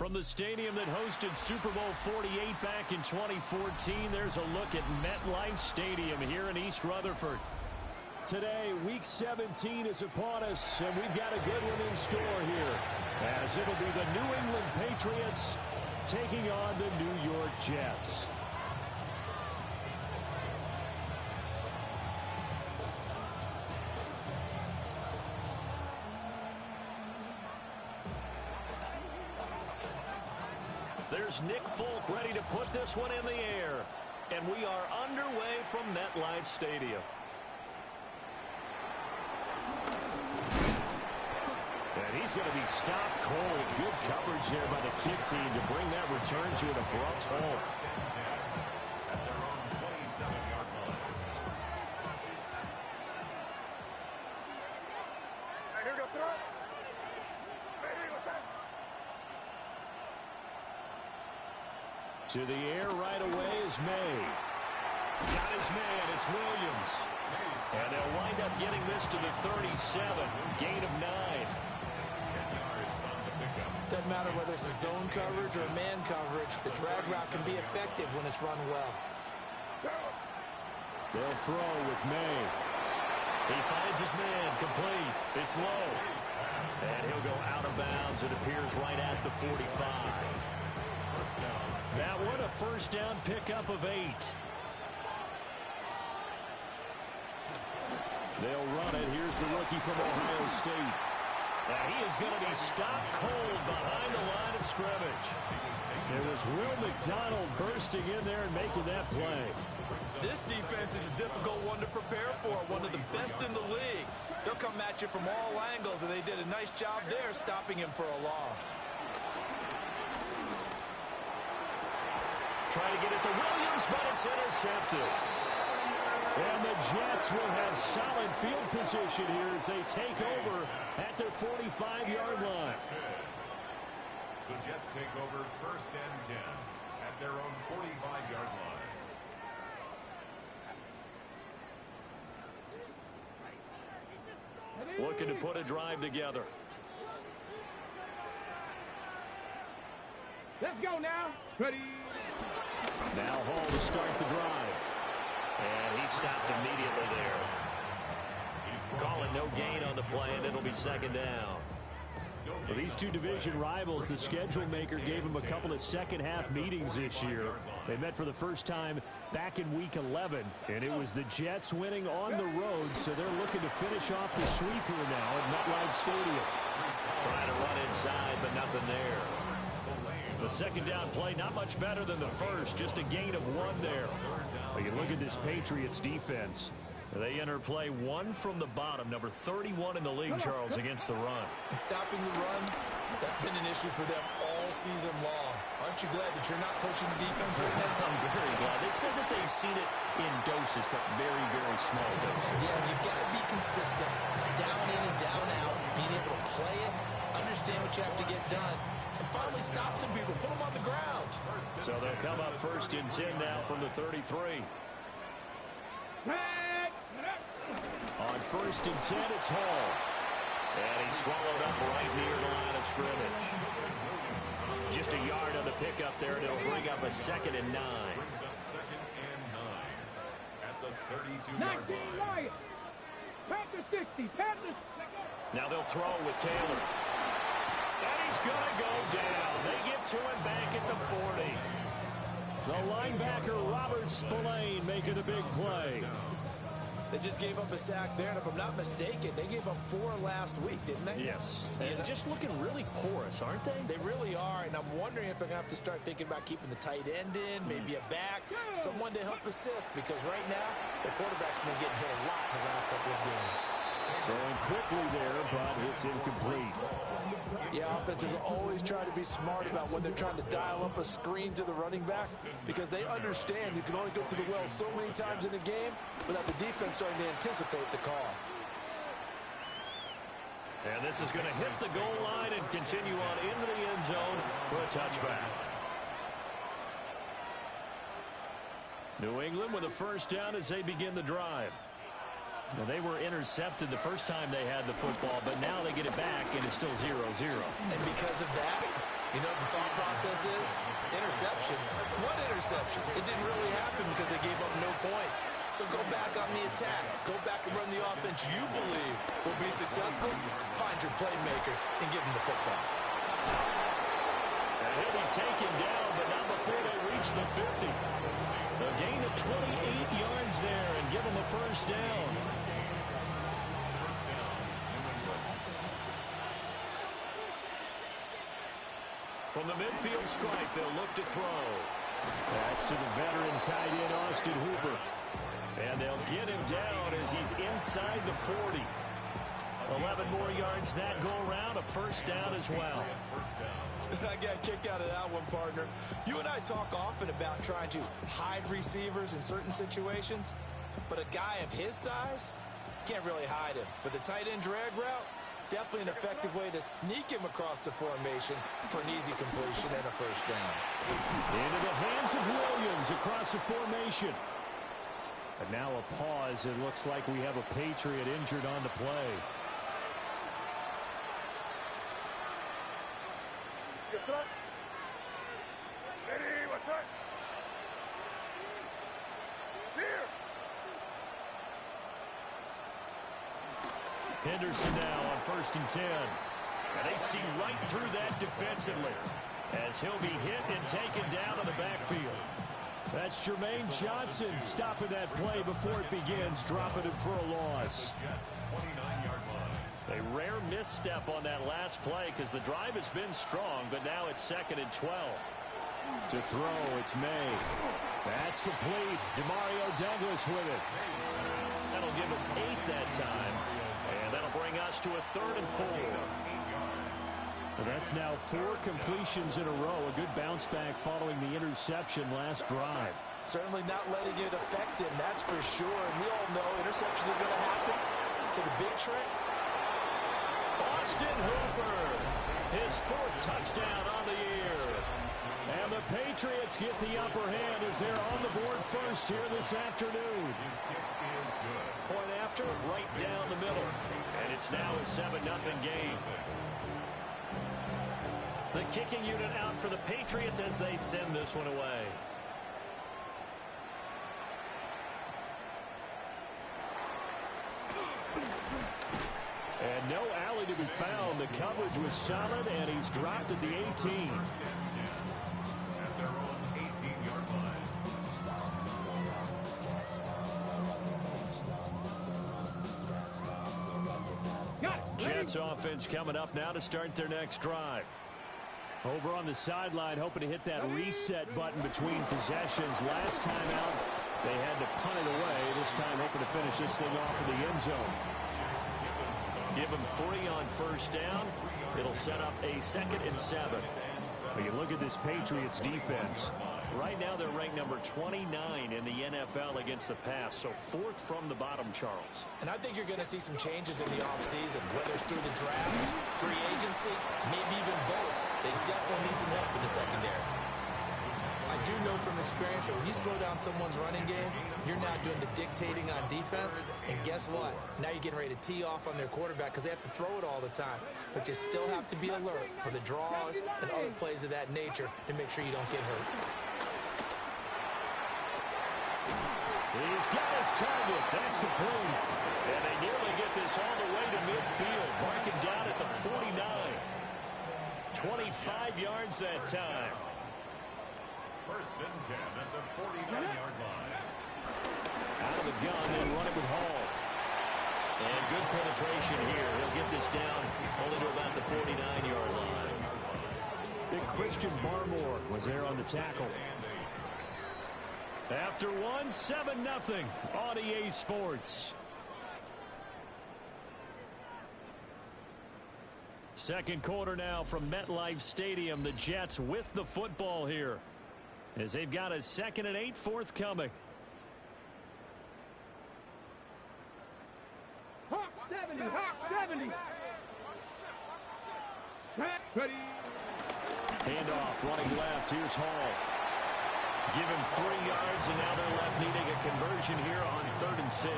From the stadium that hosted Super Bowl 48 back in 2014, there's a look at MetLife Stadium here in East Rutherford. Today, Week 17 is upon us, and we've got a good one in store here, as it'll be the New England Patriots taking on the New York Jets. There's Nick Folk ready to put this one in the air. And we are underway from MetLife Stadium. And he's going to be stopped cold. Good coverage there by the kick team to bring that return to an abrupt halt. To the air right away is May. Got his man, it's Williams. And they'll wind up getting this to the 37. Gain of 9. Doesn't matter whether it's a zone coverage or a man coverage. The drag route can be effective when it's run well. They'll throw with May. He finds his man, complete. It's low. And he'll go out of bounds. It appears right at the 45. That one a first down pickup of 8. They'll run it. Here's the rookie from Ohio State. Now he is going to be stopped cold behind the line of scrimmage. It was Will McDonald bursting in there and making that play. This defense is a difficult one to prepare for, one of the best in the league. They'll come at you from all angles, and they did a nice job there stopping him for a loss. Try to get it to Williams, but it's intercepted. And the Jets will have solid field position here as they take over at their 45-yard line. The Jets take over first and 10 at their own 45-yard line. Looking to put a drive together. Let's go now. Ready. Now Hall to start the drive. And he stopped immediately there. Calling no gain on the play, and it'll be second down. Well, these two division rivals, the schedule maker gave them a couple of second-half meetings this year. They met for the first time back in Week 11, and it was the Jets winning on the road, so they're looking to finish off the sweep here now at MetLife Stadium. Trying to run inside, but nothing there. The second down play, not much better than the first, just a gain of 1 there. But you look at this Patriots defense. They enter play 1 from the bottom, number 31 in the league, Charles, against the run. And stopping the run, that's been an issue for them all season long. Aren't you glad that you're not coaching the defense right now? I'm very glad. They said that they've seen it in doses, but very, very small doses. Yeah, you've got to be consistent. It's down in and down out, being able to play it, understand what you have to get done, and finally stop some people, put them on the ground. So they'll come up first and 10 now from the 33. On first and 10, it's Hall. And he's swallowed up right near the line of scrimmage. Just a yard on the pickup there, and it'll bring up a second and 9. Brings up second and 9 at the 32-yard line. Panther 60. Panther. Now they'll throw with Taylor. And he's going to go down. They get to him back at the 40. The linebacker, Robert Spillane, making a big play. They just gave up a sack there, and if I'm not mistaken, they gave up 4 last week, didn't they? Yes. And just looking really porous, aren't they? They really are, and I'm wondering if they're going to have to start thinking about keeping the tight end in, maybe a back, someone to help assist, because right now, the quarterback's been getting hit a lot in the last couple of games. Going quickly there, but it's incomplete. Yeah, offenses always try to be smart about when they're trying to dial up a screen to the running back, because they understand you can only go to the well so many times in a game without the defense starting to anticipate the call. And this is going to hit the goal line and continue on into the end zone for a touchback. New England with a first down as they begin the drive. Now, they were intercepted the first time they had the football, but now they get it back, and it's still 0-0. And because of that, You know what the thought process is? Interception. What interception? It didn't really happen because they gave up no points. So go back on the attack. Go back and run the offense you believe will be successful. Find your playmakers and give them the football. And he'll be taken down, but not before they reach the 50. A gain of 28 yards there and give them the first down. From the midfield stripe, they'll look to throw. That's to the veteran tight end, Austin Hooper. And they'll get him down as he's inside the 40. 11 more yards that go around, a first down as well. I got a kick out of that one, partner. You and I talk often about trying to hide receivers in certain situations, but a guy of his size can't really hide him. But the tight end drag route, definitely an effective way to sneak him across the formation for an easy completion and a first down. Into the hands of Williams across the formation. And now a pause. It looks like we have a Patriot injured on the play. Yes, sir. Ready, what's that? Here. Henderson now on 1st and 10. And they see right through that defensively as he'll be hit and taken down in the backfield. That's Jermaine Johnson stopping that play before it begins, dropping it for a loss. A rare misstep on that last play because the drive has been strong, but now it's 2nd and 12. To throw, it's May. That's complete. Demario Douglas with it. That'll give him 8 that time. And that'll bring us to a 3rd and 4. Well, that's now 4 completions in a row. A good bounce back following the interception last drive. Certainly not letting it affect him, that's for sure. And we all know interceptions are going to happen. So the big trick? Austin Hooper, his 4th touchdown on the year. And the Patriots get the upper hand as they're on the board first here this afternoon. Point after, right down the middle. And it's now a 7-0 game. The kicking unit out for the Patriots as they send this one away. And no alley to be found. The coverage was solid, and he's dropped at the 18. At their own 18-yard line. Jets offense coming up now to start their next drive. Over on the sideline, hoping to hit that reset button between possessions. Last time out, they had to punt it away. This time, hoping to finish this thing off in the end zone. Give them 3 on 1st down. It'll set up a 2nd and 7. But you look at this Patriots defense. Right now, they're ranked number 29 in the NFL against the pass. So 4th from the bottom, Charles. And I think you're going to see some changes in the offseason, whether it's through the draft, free agency, maybe even both. They definitely need some help in the secondary. I do know from experience that when you slow down someone's running game, you're now doing the dictating on defense. And guess what? Now you're getting ready to tee off on their quarterback because they have to throw it all the time. But you still have to be alert for the draws and other plays of that nature to make sure you don't get hurt. He's got his target. That's complete. And they nearly get this all the way to midfield. Marking down at the 49. 25 yards that time. 1st and 10 at the 49-yard line. Out of the gun and running with Hall. And good penetration here. He'll get this down only to about the 49-yard line. Big Christian Barmore was there on the tackle. After one, 7-0 on EA Sports. Second quarter now from MetLife Stadium. The Jets with the football here as they've got a 2nd and 8 forthcoming. Hawk 70, Hawk 70. Ready. Handoff, running left. Here's Hall. Give him 3 yards, and now they're left needing a conversion here on 3rd and 6.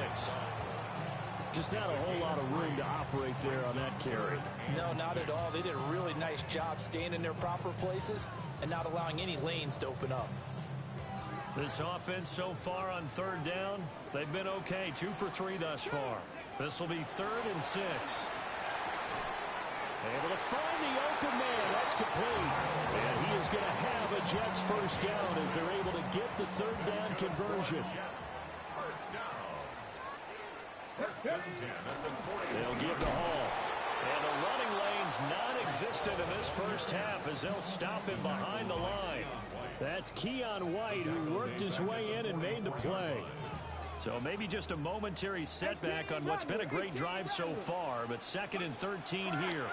Just not a whole lot of room to operate there on that carry. No, not at all. They did a really nice job staying in their proper places and not allowing any lanes to open up. This offense so far on third down, they've been okay. 2 for 3 thus far. This will be 3rd and 6. Able to find the open man. That's complete. And he is going to have a Jets first down as they're able to get the third down conversion. They'll give the Hall. And the running lane's non-existent in this first half as they'll stop him behind the line. That's Keon White who worked his way in and made the play. So maybe just a momentary setback on what's been a great drive so far, but 2nd and 13 here.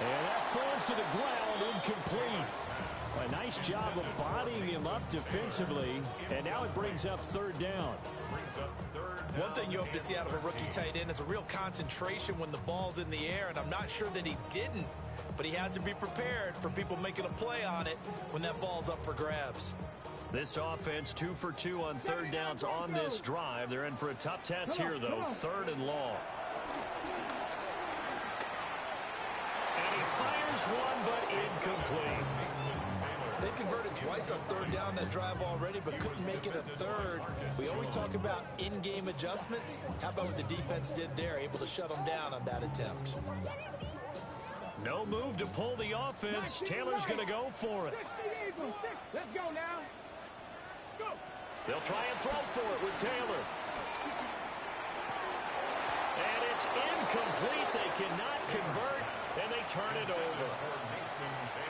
And that falls to the ground, incomplete. A nice job of bodying him up defensively, and now it brings up 3rd down. One thing you hope to see out of a rookie tight end is a real concentration when the ball's in the air, and I'm not sure that he didn't, but he has to be prepared for people making a play on it when that ball's up for grabs. This offense 2 for 2 on third downs on this drive. They're in for a tough test here, though. 3rd and long. And he fires one, but incomplete. They converted twice on 3rd down that drive already, but couldn't make it a 3rd. We always talk about in-game adjustments. How about what the defense did there, able to shut them down on that attempt? No move to pull the offense. Taylor's going to go for it. Let's go now. Go. They'll try and throw for it with Taylor. And it's incomplete. They cannot convert, and they turn it over.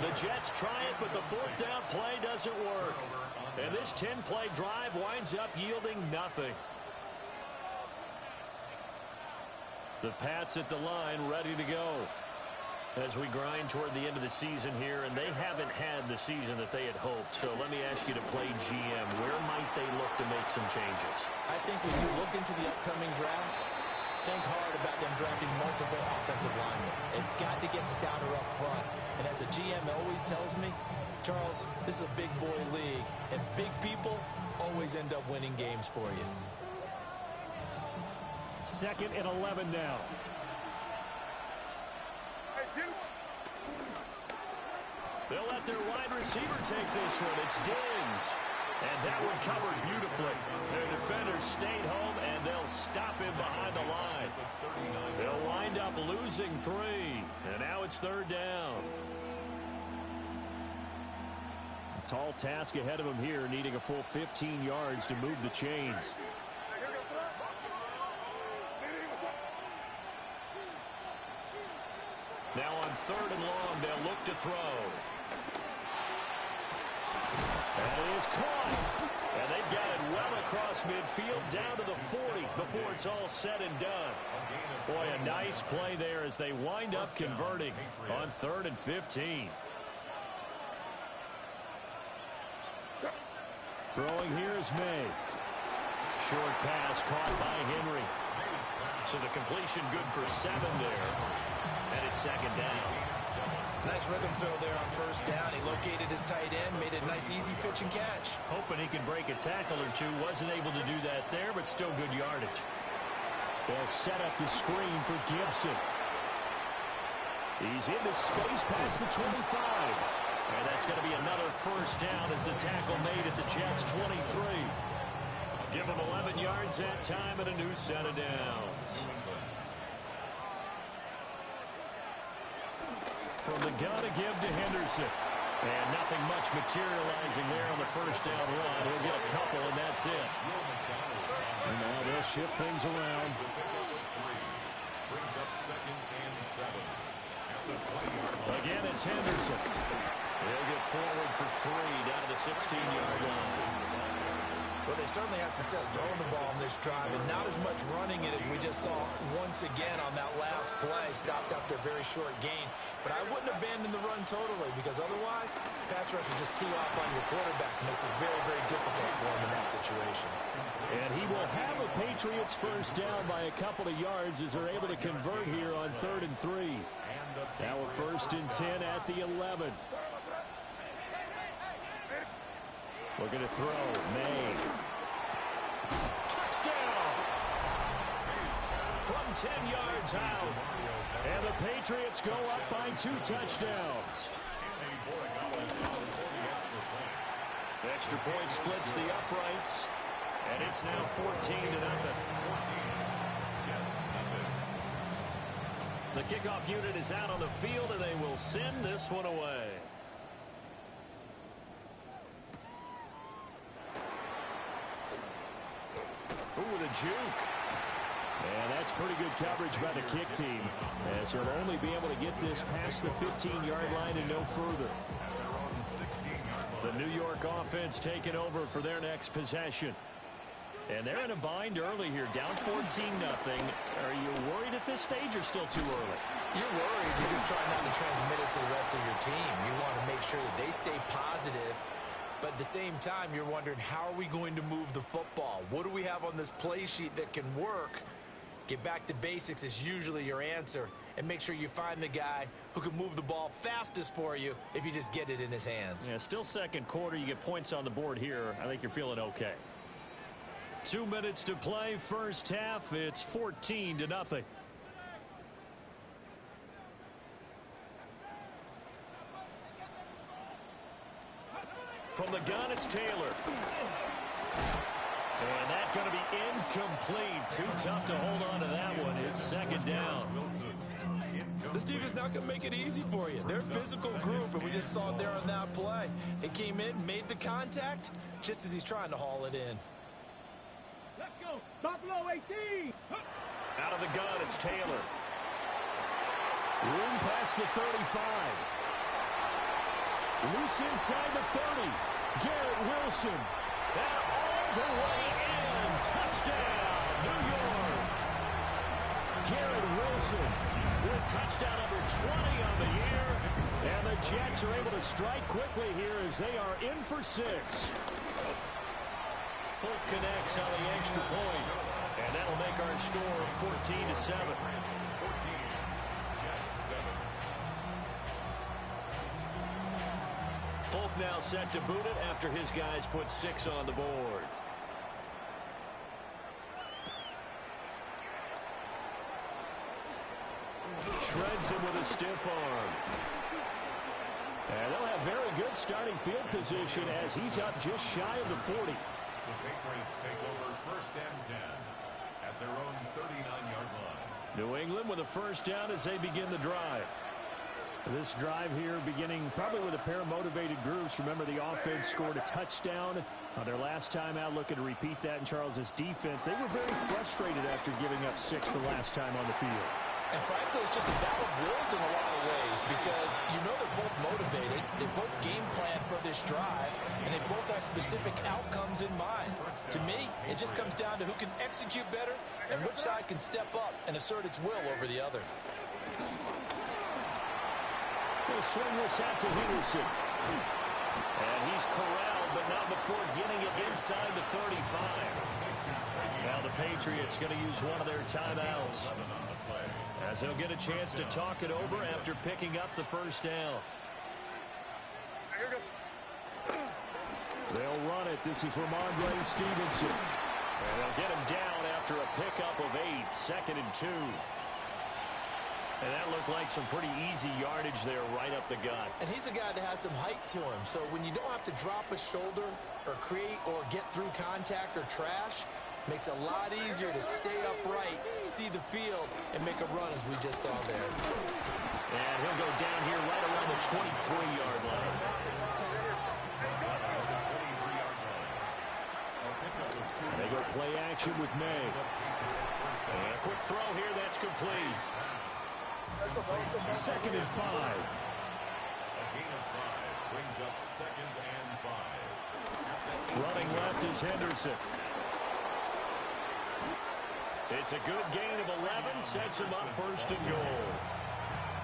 The Jets try it, but the 4th down play doesn't work. And this 10-play drive winds up yielding nothing. The Pats at the line ready to go as we grind toward the end of the season here, and they haven't had the season that they had hoped. So let me ask you to play GM. Where might they look to make some changes? I think when you look into the upcoming draft, think hard about them drafting multiple offensive linemen. They've got to get stouter up front. And as a GM always tells me, Charles, this is a big boy league, and big people always end up winning games for you. 2nd and 11 now. They'll let their wide receiver take this one. It's Diggs. And that one covered beautifully. Their defenders stayed home, and they'll stop him behind the line. They'll wind up losing 3. And now it's 3rd down. A tall task ahead of him here, needing a full 15 yards to move the chains. Now on 3rd and long, they'll look to throw. And it is caught. And they've got it well across midfield down to the 40 before it's all said and done. Boy, a nice play there as they wind up converting on 3rd and 15. Throwing here is May. Short pass caught by Henry. So the completion good for 7 there. And it's 2nd down. Nice rhythm fill there on 1st down. He located his tight end, made a nice easy pitch and catch. Hoping he can break a tackle or two. Wasn't able to do that there, but still good yardage. They'll set up the screen for Gibson. He's into space past the 25. And that's going to be another 1st down as the tackle made at the Jets' 23. Give them 11 yards that time and a new set of downs. From the gun to give to Henderson. And nothing much materializing there on the 1st down run. He'll get a couple, and that's it. And now they'll shift things around. Brings up 2nd and 7. Again, it's Henderson. He'll get forward for 3 down to the 16-yard line. Well, they certainly had success throwing the ball on this drive, and not as much running it as we just saw once again on that last play, stopped after a very short gain. But I wouldn't abandon the run totally, because otherwise, pass rushers just tee off on your quarterback. It makes it very, very difficult for him in that situation. And he will have a Patriots 1st down by a couple of yards as they're able to convert here on 3rd and 3. Now a 1st and 10 at the 11. Looking to throw. May. Touchdown! from 10 yards out. And the Patriots go up by 2 touchdowns. Extra point splits the uprights, and it's now 14-0. The kickoff unit is out on the field, and they will send this one away. Ooh, the juke. And that's pretty good coverage by the kick team, as he'll only be able to get this past the 15-yard line and no further. The New York offense taking over for their next possession. And they're in a bind early here, down 14-0. Are you worried at this stage or still too early? You're worried. You're just trying not to transmit it to the rest of your team. You want to make sure that they stay positive. But at the same time, you're wondering, how are we going to move the football? What do we have on this play sheet that can work? Get back to basics is usually your answer. And make sure you find the guy who can move the ball fastest for you if you just get it in his hands. Yeah, still second quarter. You get points on the board here. I think you're feeling okay. 2 minutes to play, first half. It's 14-0. From the gun, it's Taylor. And that's going to be incomplete. Too tough to hold on to that one. It's second down. This defense not going to make it easy for you. They're a physical group, and we just saw it there on that play. They came in, made the contact, just as he's trying to haul it in. Let's go. Buffalo 18. Out of the gun, it's Taylor. Room past the 35. Loose inside the 30. Garrett Wilson. And all the way in. Touchdown, New York. Garrett Wilson with touchdown number 20 on the year. And the Jets are able to strike quickly here as they are in for 6. Folk connects on the extra point. And that'll make our score 14-7. Folk now set to boot it after his guys put 6 on the board. Shreds him with a stiff arm. And they'll have very good starting field position as he's up just shy of the 40. The Patriots take over first and 10 at their own 39-yard line. New England with a first down as they begin the drive. This drive here beginning probably with a pair of motivated groups. Remember, the offense scored a touchdown on their last time out, looking to repeat that in Charles's defense. They were very frustrated after giving up 6 the last time on the field. And frankly, it's just a battle of wills in a lot of ways, because you know they're both motivated, they both game plan for this drive, and they both have specific outcomes in mind. To me, it just comes down to who can execute better and which side can step up and assert its will over the other. He'll swing this out to Henderson. And he's corralled, but not before getting it inside the 35. Now the Patriots going to use one of their timeouts, as they'll get a chance to talk it over after picking up the first down. They'll run it. This is Ramondre Stevenson. And they'll get him down after a pickup of 8, 2nd and 2. And that looked like some pretty easy yardage there right up the gut. And he's a guy that has some height to him, so when you don't have to drop a shoulder or create or get through contact or trash, makes it a lot easier to stay upright, see the field, and make a run as we just saw there. And he'll go down here right around the 23-yard line. They go play action with May. And a quick throw here, that's complete. 2nd and 5. A gain of 5 brings up 2nd and 5. Running left is Henderson. It's a good gain of 11, sets him up 1st and goal.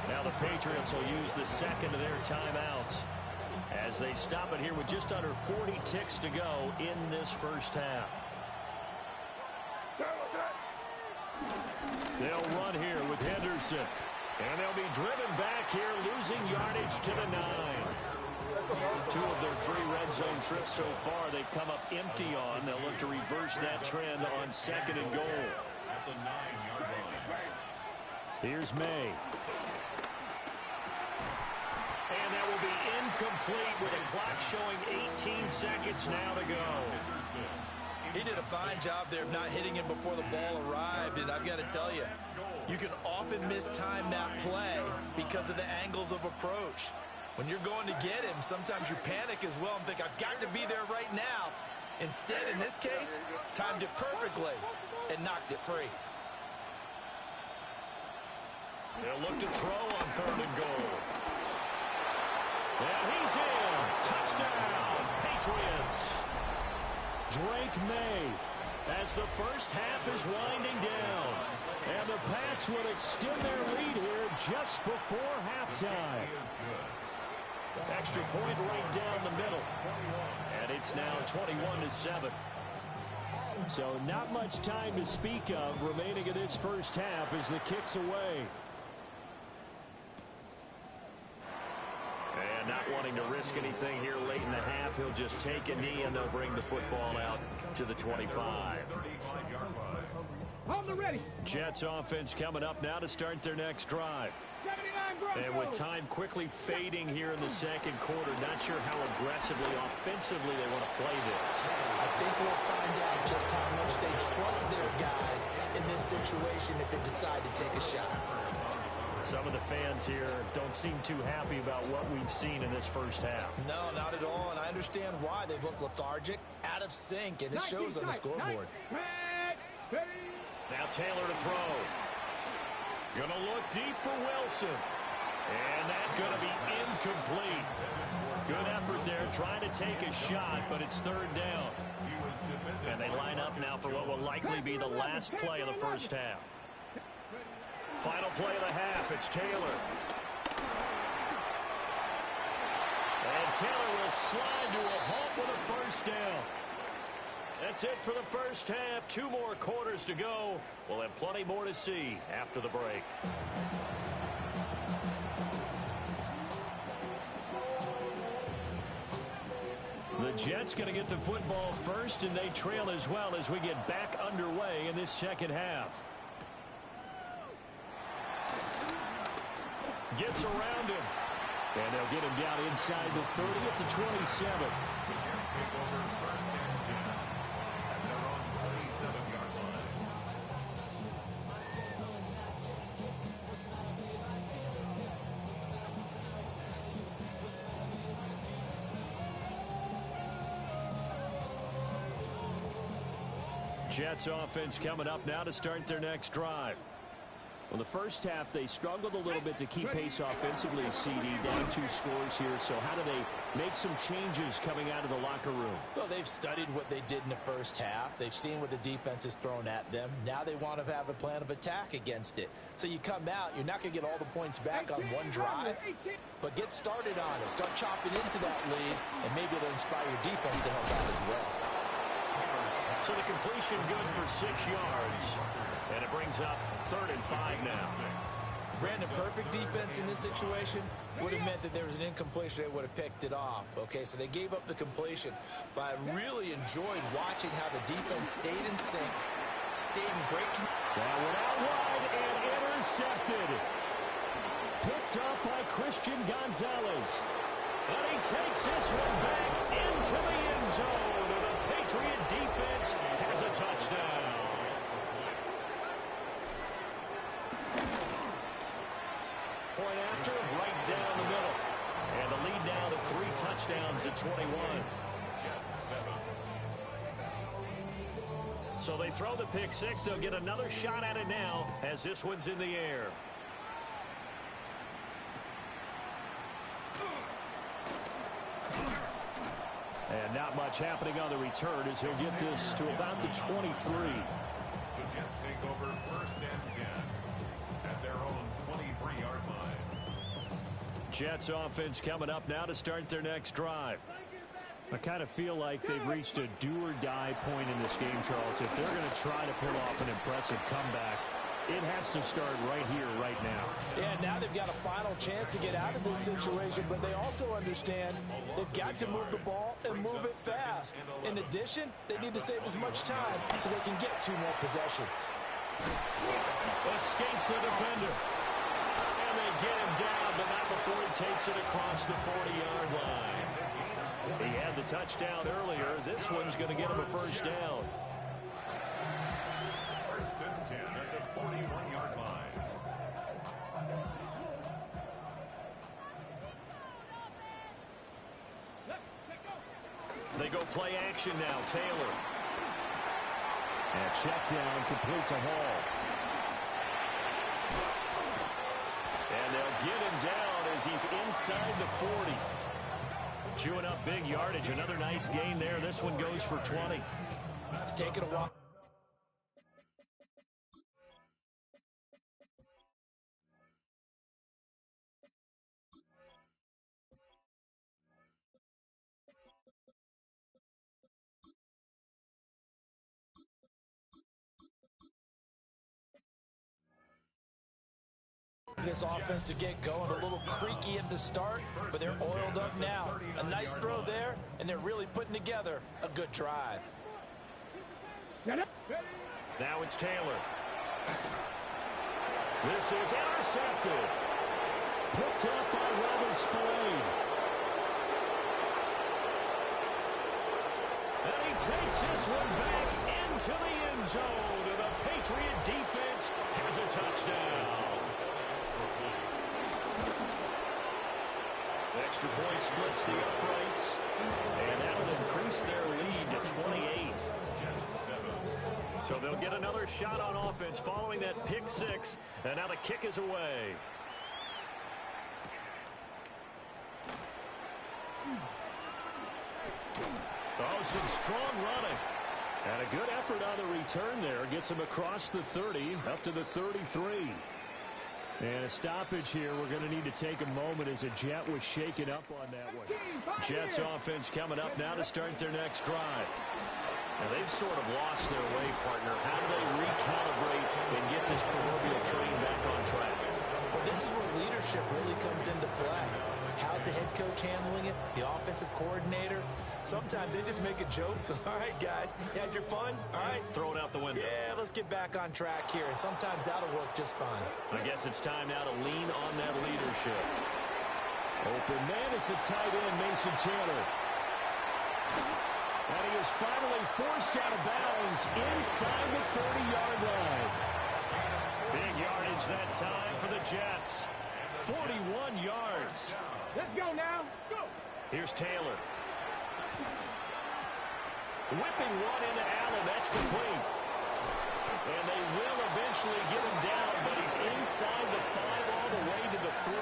Now the Patriots will use the 2nd of their timeouts as they stop it here with just under 40 ticks to go in this first half. They'll run here with Henderson. And they'll be driven back here, losing yardage to the 9. 2 of their 3 red zone trips so far they've come up empty on. They'll look to reverse that trend on 2nd and goal. At the 9-yard line. Here's May. And that will be incomplete with the clock showing 18 seconds now to go. He did a fine job there of not hitting him before the ball arrived, and I've got to tell you, you can often mistime that play because of the angles of approach. When you're going to get him, sometimes you panic as well and think, I've got to be there right now. Instead, in this case, timed it perfectly and knocked it free. They'll look to throw on 3rd and goal. And he's in. Touchdown, Patriots. Drake May as the first half is winding down. And the Pats would extend their lead here just before halftime. Extra point right down the middle. And it's now 21-7. So not much time to speak of remaining in this first half as the kick's away. And not wanting to risk anything here late in the half, he'll just take a knee and they'll bring the football out to the 25. On the ready. Jets offense coming up now to start their next drive. 79 And with time quickly fading here in the second quarter, not sure how aggressively, offensively they want to play this. I think we'll find out just how much they trust their guys in this situation if they decide to take a shot. Some of the fans here don't seem too happy about what we've seen in this first half. No, not at all, and I understand why. They've looked lethargic, out of sync, and it shows on the scoreboard. Now Taylor to throw. Gonna look deep for Wilson. And that's gonna be incomplete. Good effort there trying to take a shot, but it's 3rd down. And they line up now for what will likely be the last play of the first half. Final play of the half, it's Taylor. And Taylor will slide to a halt with a first down. That's it for the first half. 2 more quarters to go. We'll have plenty more to see after the break. The Jets going to get the football first, and they trail as well as we get back underway in this second half. Gets around him. And they'll get him down inside the 30 at the 27. The Jets take over 1st and 10 at their own 27-yard line. Jets offense coming up now to start their next drive. Well, the first half, they struggled a little bit to keep pace offensively, CD, down 2 scores here. So how do they make some changes coming out of the locker room? Well, they've studied what they did in the first half. They've seen what the defense has thrown at them. Now they want to have a plan of attack against it. So you come out, you're not going to get all the points back on one drive, but get started on it. Start chopping into that lead, and maybe it'll inspire your defense to help out as well. So the completion good for 6 yards. And it brings up 3rd and 5 now. Brandon, perfect defense in this situation would have meant that there was an incompletion that would have picked it off. Okay, so they gave up the completion. But I really enjoyed watching how the defense stayed in sync, stayed in great control. That went out wide and intercepted. Picked up by Christian Gonzalez. And he takes this one back into the end zone. And the Patriot defense has a touchdown. Point after, right down the middle. And the lead now to 3 touchdowns at 21. So they throw the pick 6. They'll get another shot at it now as this one's in the air. And not much happening on the return as he'll get this to about the 23. The Jets take over 1st and 10 at their own 23-yard line. Jets offense coming up now to start their next drive. I kind of feel like they've reached a do-or-die point in this game, Charles. If they're going to try to pull off an impressive comeback, it has to start right here, right now. Yeah, now they've got a final chance to get out of this situation, but they also understand they've got to move the ball and move it fast. In addition, they need to save as much time so they can get 2 more possessions. Escapes the defender. down, but not before he takes it across the 40-yard line. He had the touchdown earlier. This one's going to get him a first down. First and 10 at the 41-yard line. They go play action now. Taylor. And check down, complete to Hall. And they'll get him down as he's inside the 40. Chewing up big yardage. Another nice gain there. This one goes for 20. It's taken a while. This offense to get going, a little creaky at the start, but they're oiled up now. A nice throw there, and they're really putting together a good drive. Now it's Taylor. This is intercepted. Picked up by Robert Spillane. And he takes this one back into the end zone. And the Patriot defense has a touchdown. Extra point splits the uprights, and that'll increase their lead to 28. So they'll get another shot on offense following that pick six, and now the kick is away. Oh, some strong running. And a good effort on the return there. Gets him across the 30, up to the 33. And a stoppage here. We're going to need to take a moment as a Jet was shaken up on that one. Jets offense coming up now to start their next drive. Now they've sort of lost their way, partner. How do they recalibrate and get this proverbial train back on track? Well, this is where leadership really comes into play. How's the head coach handling it? The offensive coordinator? Sometimes they just make a joke. All right, guys, you had your fun? All right. Throw it out the window. Yeah, let's get back on track here. And sometimes that'll work just fine. I guess it's time now to lean on that leadership. Open man is the tight end, Mason Taylor. And he is finally forced out of bounds inside the 30-yard line. Big yardage that time for the Jets. 41 yards. Let's go now. Go. Here's Taylor. Whipping one into Allen. That's complete. And they will eventually get him down, but he's inside the 5 all the way to the 3.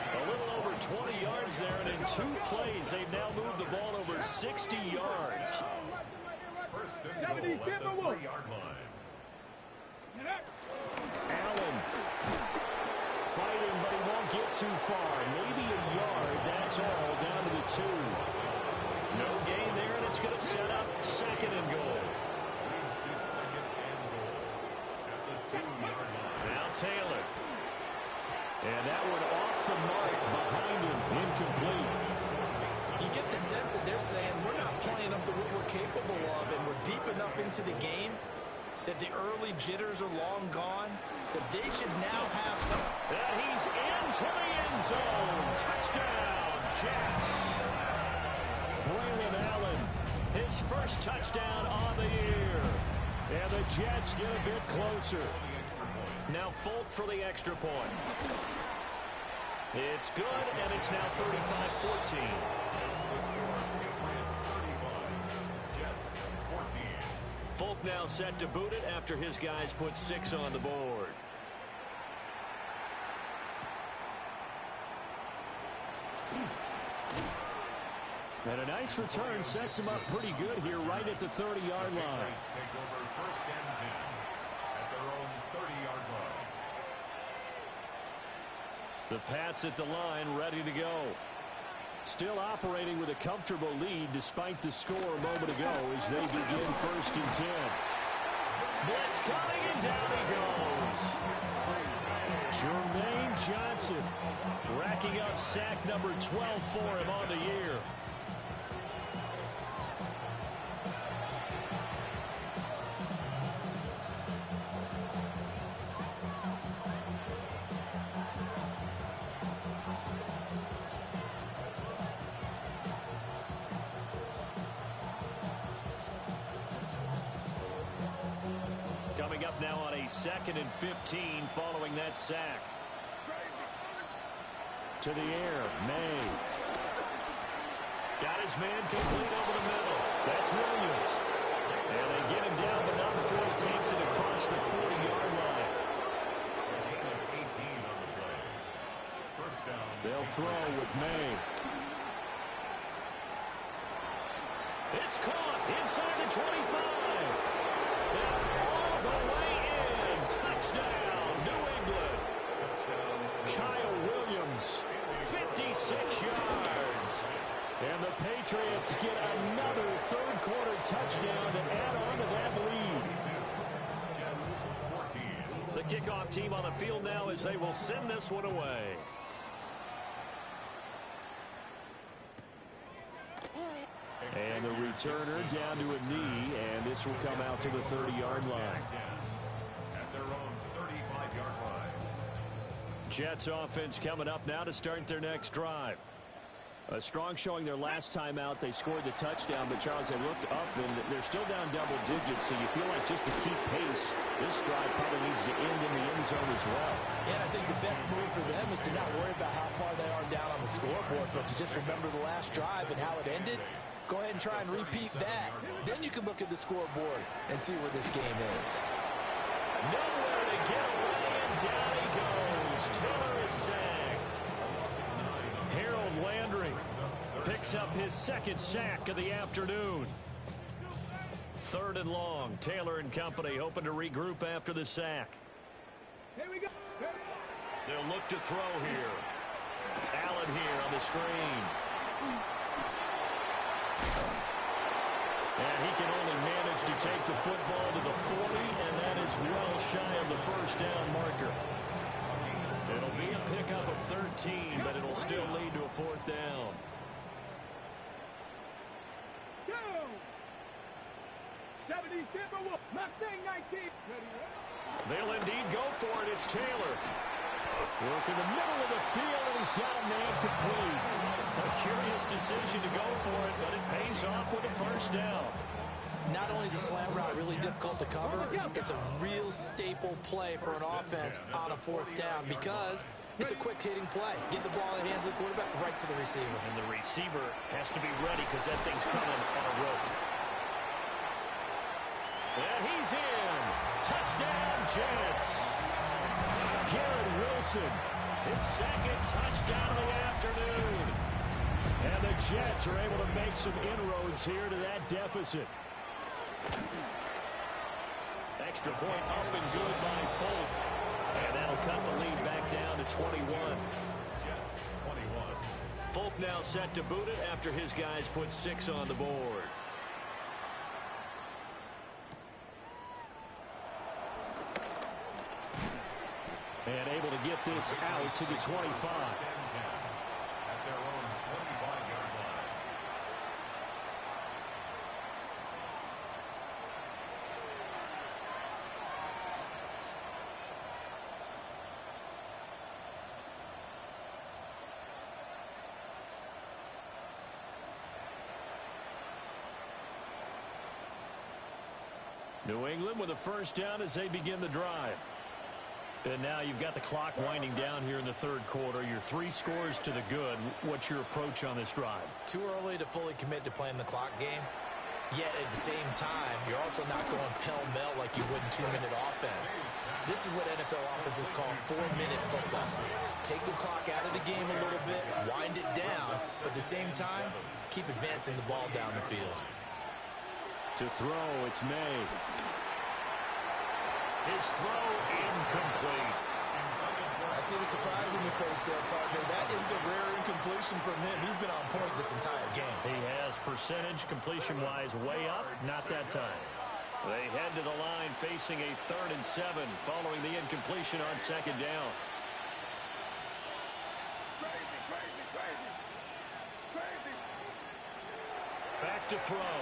A little over 20 yards there, and in 2 plays, they've now moved the ball over 60 yards. First and goal at the 3-yard line. Allen fighting, but he won't get too far. Maybe a yard, that's all, down to the 2. No gain there, and it's going to set up second and goal. Moves to second and goal at the 2-yard line. Now Taylor. And that one off the mark behind him, incomplete. You get the sense that they're saying we're not playing up to what we're capable of, and we're deep enough into the game that the early jitters are long gone, that they should now have some. And he's into the end zone. Touchdown, Jets. Braylon Allen, His first touchdown on the year. and the Jets get a bit closer. Now Folk for the extra point. It's good, and it's now 35-14. Folk now set to boot it after his guys put 6 on the board. And a nice return sets him up pretty good here right at the 30-yard line. Take over first and 10 at their own 30-yard line. The Pats at the line, ready to go. Still operating with a comfortable lead despite the score a moment ago as they begin first and 10. Blitz coming, and down he goes. Jermaine Johnson Racking up sack number 12 for him on the year. now on a 2nd and 15 following that sack. To the air, May. Got his man complete over the middle. That's Williams. And they get him down, but not before he takes it across the 40-yard line. They'll throw with May. It's caught inside the 25. All the way in. Touchdown, New England. Kyle Williams, 56 yards. and the Patriots get another third-quarter touchdown to add on to that lead. The kickoff team on the field now as they will send this one away. And the returner down to a knee, and this will come out to the 30-yard line. At their own 35-yard line. Jets offense coming up now to start their next drive. A strong showing their last time out. They scored the touchdown, but Charles, they looked up, and they're still down double digits, so you feel like just to keep pace, this drive probably needs to end in the end zone as well. Yeah, I think the best move for them is to not worry about how far they are down on the scoreboard, but to just remember the last drive and how it ended. Go ahead and try and repeat that. Then you can look at the scoreboard and see where this game is. Nowhere to get away, and down he goes. Taylor is sacked. Harold Landry picks up his second sack of the afternoon. 3rd and long. Taylor and company hoping to regroup after the sack. Here we go. They'll look to throw here. Allen here on the screen. And he can only manage to take the football to the 40, and that is well shy of the first down marker. It'll be a pickup of 13, but it'll still lead to a 4th down. Go. 70 Timberwolves. Mustang 19. They'll indeed go for it. It's Taylor. Work in the middle of the field, and he's got a man complete. A curious decision to go for it, but it pays off with a first down. Not only is a slam route really difficult to cover, it's a real staple play for an offense on a 4th down because it's a quick-hitting play. Get the ball in the hands of the quarterback right to the receiver. And the receiver has to be ready because that thing's coming on a rope. And he's in. Touchdown, Jets. Garrett Wilson, His second touchdown of the afternoon. and the Jets are able to make some inroads here to that deficit. Extra point up and good by Folk. And that'll cut the lead back down to 21. Jets 21. Folk now set to boot it after his guys put 6 on the board. And able to get this out to the 25. At their own 25-yard line. New England with a first down as they begin the drive. And now you've got the clock winding down here in the 3rd quarter. Your 3 scores to the good. What's your approach on this drive? Too early to fully commit to playing the clock game. Yet at the same time, you're also not going pell-mell like you would in 2-minute offense. This is what NFL offenses call 4-minute football. Take the clock out of the game a little bit, wind it down, but at the same time, keep advancing the ball down the field. To throw, it's May. His throw incomplete. I see the surprise in your face there, partner. That is a rare incompletion from him. He's been on point this entire game. He has percentage completion-wise way up. Not that time. They head to the line facing a 3rd and 7 following the incompletion on 2nd down. Back to throw.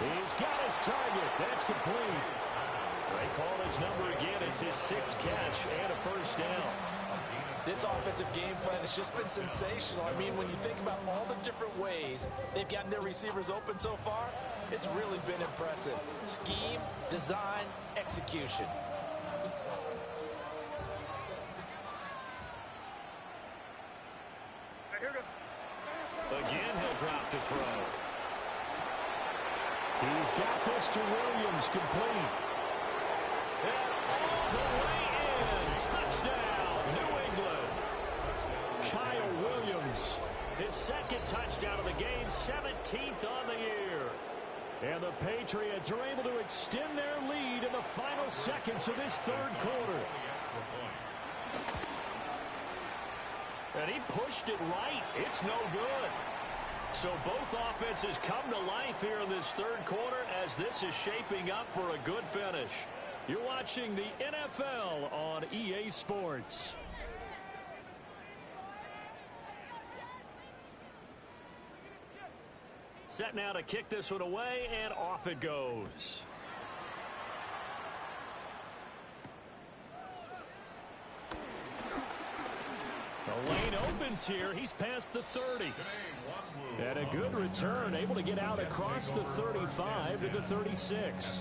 He's got his target. That's complete. They call his number again. It's his 6th catch and a first down. This offensive game plan has just been sensational. I mean, when you think about all the different ways they've gotten their receivers open so far, it's really been impressive. Scheme, design, execution. Again, he'll drop to throw. He's got this to Williams, complete. And all the way in. Touchdown, New England. Kyle Williams. His second touchdown of the game, 17th on the year. And the Patriots are able to extend their lead in the final seconds of this third quarter. And he pushed it right. It's no good. So both offenses come to life here in this third quarter as this is shaping up for a good finish. You're watching the NFL on EA Sports. Set now to kick this one away, and off it goes. The lane opens here. He's past the 30. And a good return, able to get out across the 35 to the 36.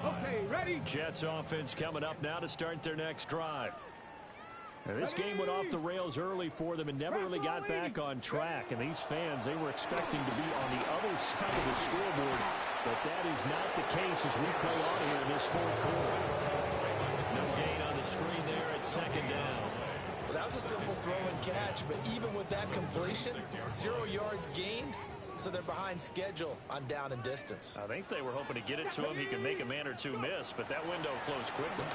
Okay, ready? Jets offense coming up now to start their next drive. Now, this game went off the rails early for them and never really got back on track. And these fans, they were expecting to be on the other side of the scoreboard. But that is not the case as we play on here in this fourth quarter. No gain on the screen there at second down. Well, that was a simple throw and catch, but even with that completion, 0 yards gained, so they're behind schedule on down and distance. I think they were hoping to get it to him. He could make a man or two miss, but that window closed quickly.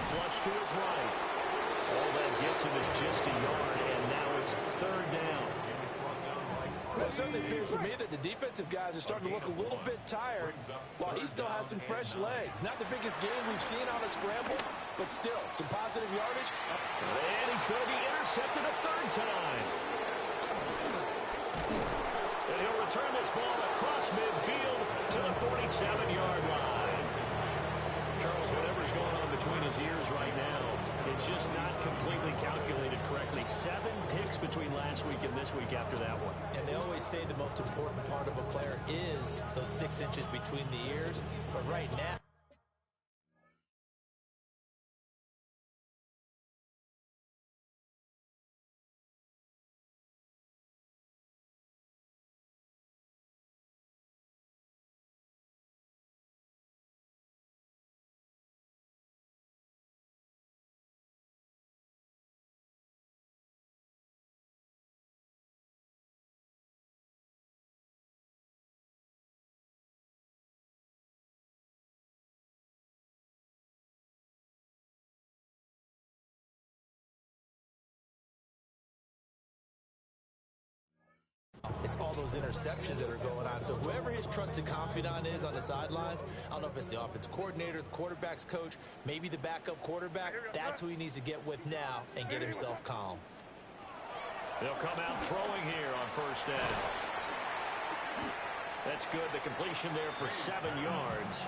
Flush to his right. All that gets him is just a yard, and now it's third down. Well, it certainly appears to me that the defensive guys are starting to look a little bit tired while he still has some fresh legs. Not the biggest game we've seen on a scramble, but still some positive yardage. And he's going to be intercepted a third time. And he'll return this ball across midfield to the 47-yard line. Charles, whatever's going on between his ears right now, it's just not completely calculated correctly. 7 picks between last week and this week after that one. And they always say the most important part of a player is those 6 inches between the ears. But right now, it's all those interceptions that are going on. So whoever his trusted confidant is on the sidelines, I don't know if it's the offense coordinator, the quarterback's coach, maybe the backup quarterback, that's who he needs to get with now and get himself calm. They'll come out throwing here on first down. That's good. The completion there for 7 yards.